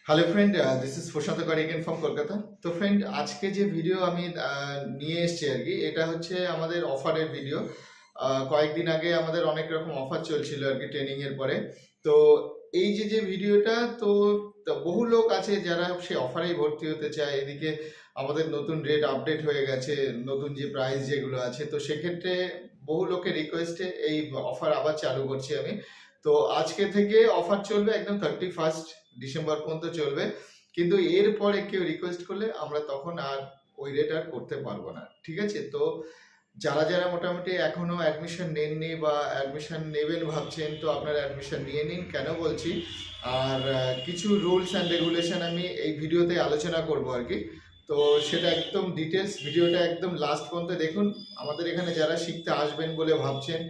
Hello friend, this is প্রশান্ত কর again from Kolkata. তো friend, আজকে যে ভিডিও আমি নিয়ে এসেছি আর কি, এটা হচ্ছে আমাদের অফারের ভিডিও। কয়েকদিন আগে আমাদের অনেক রকম অফার চলছিল আর কি ট্রেনিং এর পরে। তো এই যে ভিডিওটা, তো বহু লোক আছে যারা সেই অফারেই ভর্তি হতে চায়। এদিকে আমাদের নতুন রেট আপডেট হয়ে গেছে, নতুন যে প্রাইস যেগুলো আছে, তো সেক্ষেত্রে বহু লোকের রিকোয়েস্টে এই অফার আবার চালু করছি আমি। তো আজকে থেকে অফার চলবে একদম 31 ডিসেম্বর পর্যন্ত চলবে। কিন্তু এরপরে কেউ রিকোয়েস্ট করলে আমরা তখন আর ওই রেট আর করতে পারবো না, ঠিক আছে? তো যারা যারা মোটামুটি এখনো অ্যাডমিশন নেননি বা অ্যাডমিশন নেবেন ভাবছেন, তো আপনারা অ্যাডমিশন নিয়ে নিন। কেন বলছি, আর কিছু রুলস অ্যান্ড রেগুলেশন আমি এই ভিডিওতে আলোচনা করব আর কি। তো সেটা একদম ডিটেলস, ভিডিওটা একদম লাস্ট পর্যন্ত দেখুন। আমাদের এখানে যারা শিখতে আসবেন বলে ভাবছেন,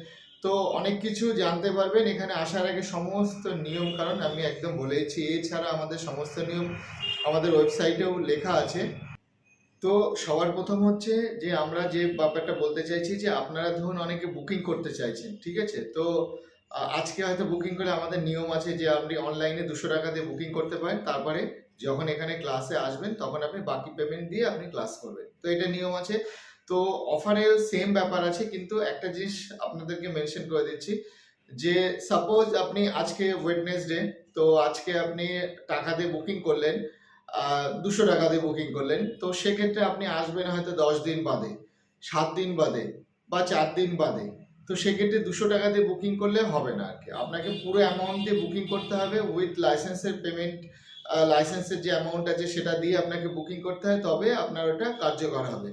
তো অনেক কিছু জানতে পারবেন এখানে আসার আগে। সমস্ত নিয়ম কারণ আমি একদম বলেছি, এছাড়া আমাদের সমস্ত নিয়ম আমাদের ওয়েবসাইটেও লেখা আছে। তো সবার প্রথম হচ্ছে যে আমরা যে ব্যাপারটা বলতে চাইছি, যে আপনারা ধরুন অনেকে বুকিং করতে চাইছেন, ঠিক আছে? তো আজকে হয়তো বুকিং করে, আমাদের নিয়ম আছে যে আপনি অনলাইনে 200 টাকা দিয়ে বুকিং করতে পারেন। তারপরে যখন এখানে ক্লাসে আসবেন তখন আপনি বাকি পেমেন্ট দিয়ে আপনি ক্লাস করবেন। তো এটা নিয়ম আছে। তো অফারেও সেম ব্যাপার আছে, কিন্তু একটা জিনিস আপনাদেরকে মেনশন করে দিচ্ছি, যে সাপোজ আপনি আজকে ওয়েডনেসডে, তো আজকে আপনি টাকা দিয়ে বুকিং করলেন, 200 টাকা দিয়ে বুকিং করলেন। তো সেক্ষেত্রে আপনি আসবেন হয়তো 10 দিন বাদে, 7 দিন বাদে, বা 4 দিন বাদে। তো সেক্ষেত্রে 200 টাকা দিয়ে বুকিং করলে হবে না আর কি। আপনাকে পুরো অ্যামাউন্ট দিয়ে বুকিং করতে হবে, উইথ লাইসেন্সের পেমেন্ট। লাইসেন্সের যে অ্যামাউন্ট আছে সেটা দিয়ে আপনাকে বুকিং করতে হয়, তবে আপনার ওটা কার্যকর হবে।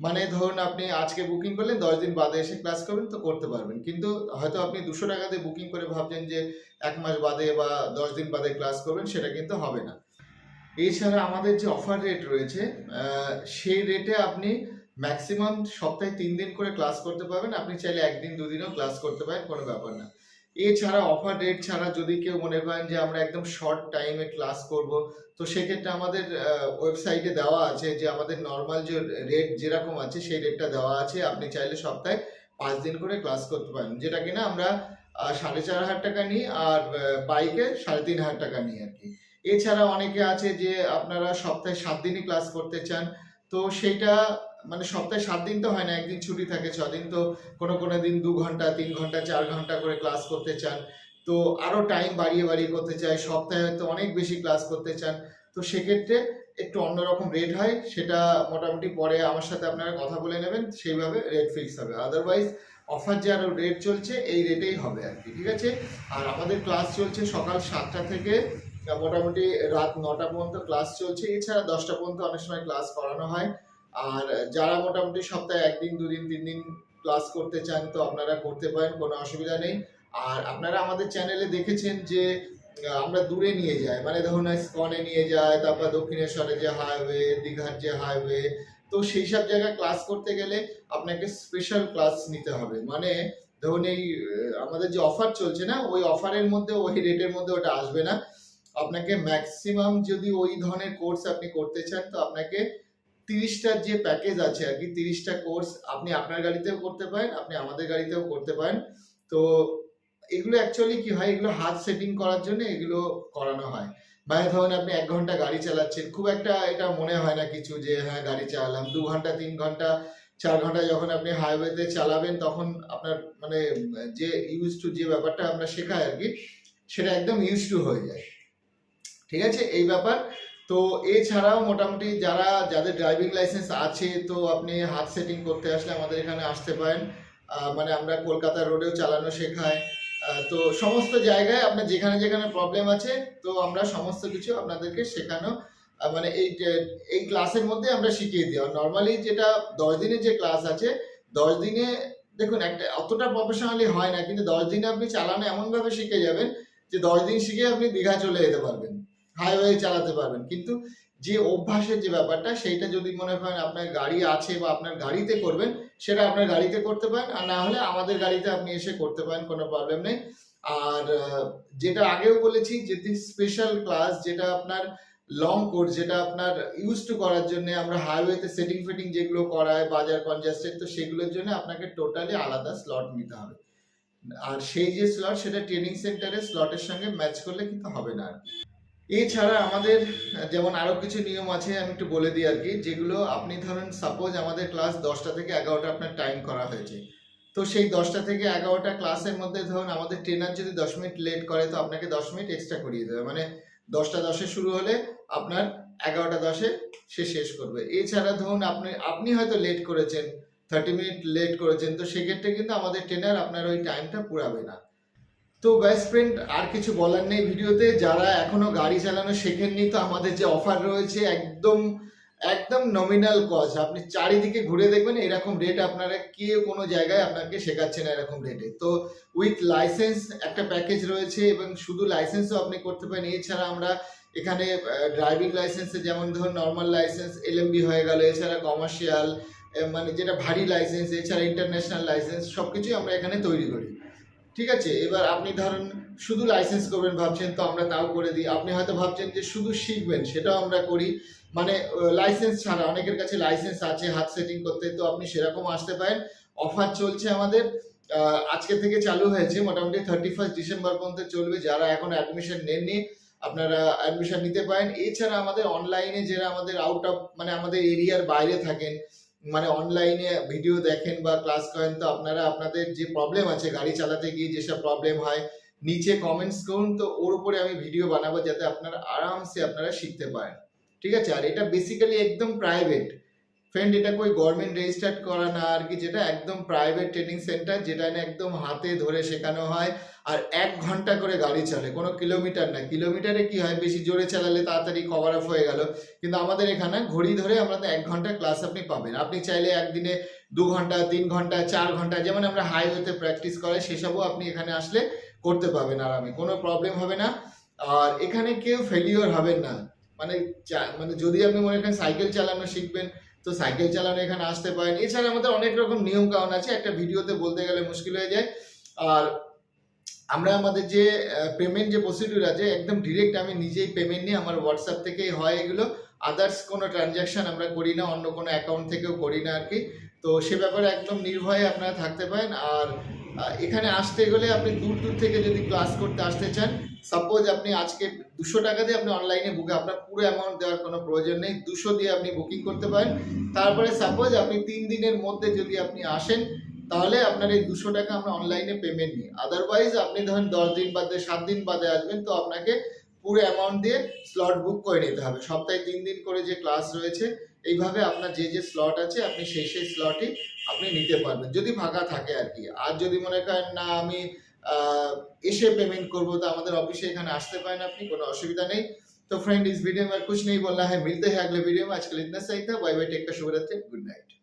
মানে ধরুন আপনি আজকে বুকিং করলেন, 10 দিন বাদে এসে ক্লাস করবেন, তো করতে পারবেন। কিন্তু হয়তো আপনি 200 টাকা দিয়ে বুকিং করে ভাবছেন যে 1 মাস বাদে বা 10 দিন বাদে ক্লাস করবেন, সেটা কিন্তু হবে না। এছাড়া আমাদের যে অফার রেট রয়েছে, সেই রেটে আপনি ম্যাক্সিমাম সপ্তাহে 3 দিন করে ক্লাস করতে পারবেন। আপনি চাইলে একদিন দুদিনও ক্লাস করতে পারেন, কোনো ব্যাপার না। এছাড়া অফার রেট ছাড়া যদি কেউ মনে করেন যে আমরা একদম শর্ট টাইমে ক্লাস করব, তো সেক্ষেত্রে আমাদের ওয়েবসাইটে দেওয়া আছে যে আমাদের নর্মাল যে রেট যেরকম আছে সেই রেটটা দেওয়া আছে। আপনি চাইলে সপ্তাহে 5 দিন করে ক্লাস করতে পারেন, যেটা কিনা আমরা 4,500 টাকা নিই, আর বাইকে 3,500 টাকা নিই আর কি। এছাড়া অনেকে আছে যে আপনারা সপ্তাহে 7 দিনই ক্লাস করতে চান। তো সেইটা মানে সপ্তাহে 7 দিন তো হয় না, একদিন ছুটি থাকে, 6 দিন। তো কোনো কোনো দিন 2 ঘন্টা, 3 ঘন্টা, 4 ঘন্টা করে ক্লাস করতে চান। তো আরো টাইম বাড়িয়ে বাড়িয়ে করতে চায়, সপ্তাহে হয়তো অনেক বেশি ক্লাস করতে চান। তো সেক্ষেত্রে একটু অন্যরকম রেট হয়, সেটা মোটামুটি পরে আমার সাথে আপনারা কথা বলে নেবেন, সেইভাবে রেট ফিক্স হবে। আদারওয়াইজ অফার যে আরো রেট চলছে এই রেটেই হবে আর কি, ঠিক আছে? আর আমাদের ক্লাস চলছে সকাল 7টা থেকে মোটামুটি রাত 9টা পর্যন্ত ক্লাস চলছে। এছাড়া 10টা পর্যন্ত অনেক সময় ক্লাস করানো হয়। আর যারা মোটামুটি সপ্তাহে 1 দিন 2 দিন 3 দিন ক্লাস করতে চান, তো আপনারা করতে পারেন, কোনো অসুবিধা নেই। আর আপনারা আমাদের চ্যানেলে দেখেছেন যে আমরা দূরে নিয়ে যাই, মানে ধরুন ইসকনে নিয়ে যায়, তারপর দক্ষিণেশ্বরে যে হাইওয়ে, দীঘার যে হাইওয়ে। তো সেই সব জায়গায় ক্লাস করতে গেলে আপনাকে স্পেশাল ক্লাস নিতে হবে। মানে ধরুন এই আমাদের যে অফার চলছে না, ওই অফারের মধ্যে ওই রেটের মধ্যে ওটা আসবে না। আপনাকে ম্যাক্সিমাম যদি ওই ধরনের কোর্স আপনি করতে চান, তো আপনাকে 30টার যে প্যাকেজ আছে আর কি, 30টা কোর্স আপনি আপনার গাড়িতেও করতে পারেন, আপনি আমাদের গাড়িতেও করতে পারেন। তো এগুলো অ্যাকচুয়ালি কি হয়, এগুলো হাত সেটিং করার জন্য এগুলো করানো হয়। মানে ধরুন আপনি 1 ঘন্টা গাড়ি চালাচ্ছেন, খুব একটা এটা মনে হয় না কিছু, যে হ্যাঁ গাড়ি চালালাম। 2 ঘন্টা, 3 ঘন্টা, 4 ঘন্টা যখন আপনি হাইওয়েতে চালাবেন, তখন আপনার মানে যে ইউজ টু যে ব্যাপারটা আমরা শেখাই আর কি, সেটা একদম ইউজ টু হয়ে যায়, ঠিক আছে? এই ব্যাপার। তো এছাড়াও মোটামুটি যাদের ড্রাইভিং লাইসেন্স আছে, তো আপনি হাত সেটিং করতে আসলে আমাদের এখানে আসতে পারেন। মানে আমরা কলকাতা রোডেও চালানো শেখাই। তো সমস্ত জায়গায় আপনার যেখানে যেখানে প্রবলেম আছে, তো আমরা সমস্ত কিছু আপনাদেরকে শেখানো, মানে এই ক্লাসের মধ্যে আমরা শিখিয়ে দিই। আর নর্মালি যেটা 10 দিনের যে ক্লাস আছে, 10 দিনে দেখুন একটা অতটা প্রফেশনালি হয় না, কিন্তু 10 দিনে আপনি চালানো এমনভাবে শিখে যাবেন যে 10 দিন শিখে আপনি দীঘা চলে যেতে পারবেন, হাইওয়ে চালাতে পারবেন। কিন্তু যে অভ্যাসের যে ব্যাপারটা, সেইটা যদি মনে করেন আপনার গাড়ি আছে বা আপনার গাড়িতে করবেন, সেটা আপনার গাড়িতে করতে পারেন, আর না হলে আমাদের গাড়িতে আপনি এসে করতে পারেন, কোনো প্রবলেম নেই। আর যেটা আগেও বলেছি, যদি স্পেশাল ক্লাস যেটা আপনার লং কোর্স, যেটা আপনার ইউজ টু করার জন্য আমরা হাইওয়েতে সেটিং ফেটিং যেগুলো করায়, বাজার কনজাস্টেড, তো সেগুলোর জন্য আপনাকে টোটালি আলাদা স্লট নিতে হবে। আর সেই যে স্লট, সেটা ট্রেনিং সেন্টারের স্লটের সঙ্গে ম্যাচ করলে কিন্তু হবে না আর কি। এছাড়া আমাদের যেমন আরো কিছু নিয়ম আছে, আমি একটু বলে দিই আর কি, যেগুলো আপনি ধরুন সাপোজ আমাদের ক্লাস 10টা থেকে 11টা আপনার টাইম করা হয়েছে, তো সেই 10টা থেকে 11টা ক্লাসের মধ্যে ধরুন আমাদের ট্রেনার যদি 10 মিনিট লেট করে তো আপনাকে 10 মিনিট এক্সট্রা করিয়ে দেবে, মানে 10টা 10-এ শুরু হলে আপনার 11টা 10-এ সে শেষ করবে। এছাড়া ধরুন আপনি আপনি হয়তো লেট করেছেন, 30 মিনিট লেট করেছেন, তো সেক্ষেত্রে কিন্তু আমাদের ট্রেনার আপনার ওই টাইমটা পুরাবে না। তো বেস্ট ফ্রেন্ড, আর কিছু বলার নেই ভিডিওতে। যারা এখনো গাড়ি চালানো শেখেননি, তো আমাদের যে অফার রয়েছে একদম একদম নমিনাল কস্ট, আপনি চারিদিকে ঘুরে দেখবেন এরকম রেট আপনারা কেউ কোনো জায়গায় আপনাকে শেখাচ্ছে না এরকম রেটে। তো উইথ লাইসেন্স একটা প্যাকেজ রয়েছে, এবং শুধু লাইসেন্সও আপনি করতে পারেন। এছাড়া আমরা এখানে ড্রাইভিং লাইসেন্সে যেমন ধরুন নর্মাল লাইসেন্স এলএমবি হয়ে গেল, এছাড়া কমার্শিয়াল মানে যেটা ভারী লাইসেন্স, এছাড়া ইন্টারন্যাশনাল লাইসেন্স সবকিছুই আমরা এখানে তৈরি করি। ঠিক আছে, এবার আপনি ধরুন শুধু লাইসেন্স করবেন ভাবছেন, তো আমরা তাও করে দিই। আপনি হয়তো ভাবছেন যে শুধু শিখবেন, সেটাও আমরা করি। মানে লাইসেন্স ছাড়া, অনেকের কাছে লাইসেন্স আছে হাত সেটিং করতে, তো আপনি সেরকম আসতে পারেন। অফার চলছে আমাদের, আজকে থেকে চালু হয়েছে, মোটামুটি 31 ডিসেম্বর পর্যন্ত চলবে। যারা এখন অ্যাডমিশন নেননি আপনারা অ্যাডমিশন নিতে পারেন। এছাড়া আমাদের অনলাইনে যারা আমাদের আউট অফ মানে আমাদের এরিয়ার বাইরে থাকেন, মানে অনলাইনে ভিডিও দেখেন বা ক্লাস করেন, তো আপনারা আপনাদের যে প্রবলেম আছে গাড়ি চালাতে গিয়ে যেসব প্রবলেম হয় নিচে কমেন্টস করুন, তো ওর উপরে আমি ভিডিও বানাবো যাতে আপনারা আরামসে আপনারা শিখতে পারেন। ঠিক আছে, আর এটা বেসিক্যালি একদম প্রাইভেট ফ্রেন্ড, এটা কই গভর্নমেন্ট রেজিস্টার্ড করা না আর কি, যেটা একদম প্রাইভেট ট্রেনিং সেন্টার, যেটা না একদম হাতে ধরে শেখানো হয়। আর 1 ঘন্টা করে গাড়ি চলে, কোনো কিলোমিটার না। কিলোমিটারে কি হয়, বেশি জোরে চালালে তাড়াতাড়ি কভার আপ হয়ে গেল, কিন্তু আমাদের এখানে ঘড়ি ধরে আমাদের 1 ঘন্টা ক্লাস আপনি পাবেন। আপনি চাইলে একদিনে 2 ঘন্টা, 3 ঘন্টা, 4 ঘন্টা, যেমন আমরা হাইওয়েতে প্র্যাকটিস করে সেসবও আপনি এখানে আসলে করতে পারবেন আরামে, কোনো প্রবলেম হবে না। আর এখানে কেউ ফেলিওর হবেন না। মানে মানে যদি আপনি মনে করেন সাইকেল চালানো শিখবেন, তো সাইকেল চালানো এখানে আসতে পারেন। এছাড়া আমাদের অনেক রকম নিয়ম কানুন আছে, একটা ভিডিওতে বলতে গেলে মুশকিল হয়ে যায়। আর আমরা আমাদের যে পেমেন্ট যে প্রসিডিউর আছে একদম ডিরেক্ট আমি নিজেই পেমেন্ট নিই, আমার হোয়াটসঅ্যাপ থেকেই হয় এগুলো। আদার্স কোনো ট্রানজ্যাকশন আমরা করি না, অন্য কোনো অ্যাকাউন্ট থেকেও করি না আর কি। তো সে ব্যাপারে একদম নির্ভয়ে আপনারা থাকতে পারেন। আর এখানে আসতে গেলে আপনি দূর দূর থেকে যদি ক্লাস করতে আসতে চান, সাপোজ আপনি আজকে 200 টাকা দিয়ে আপনি অনলাইনে বুকে, আপনার পুরো অ্যামাউন্ট দেওয়ার কোনো প্রয়োজন নেই, 200 দিয়ে আপনি বুকিং করতে পারেন। তারপরে সাপোজ আপনি 3 দিনের মধ্যে যদি আপনি আসেন, তাহলে আপনার এই 200 টাকা আমরা অনলাইনে পেমেন্ট নিই। আদারওয়াইজ আপনি ধরেন 10 দিন বাদে 7 দিন বাদে আসবেন, তো আপনাকে পুরো অ্যামাউন্ট দিয়ে স্লট বুক করে নিতে হবে। সপ্তাহে 3 দিন করে যে ক্লাস রয়েছে, এইভাবে আপনার যে যে স্লট আছে আপনি সেই সেই স্লটই আপনি নিতে পারবেন, যদি ফাঁকা থাকে আর কি। আর যদি মনে করেন না আমি এসে পেমেंट করবো, तो আমাদের অফিসে এখানে আসতে পারেন আপনি, কোনো অসুবিধা নেই। तो फ्रेंड, इस वीडियो में कुछ नहीं बोलना है, मिलते हैं अगले वीडियो में। आज के लिए इतना सही था, बाय बाय, टेक केयर, शुभ रात्रि, गुड नाइट।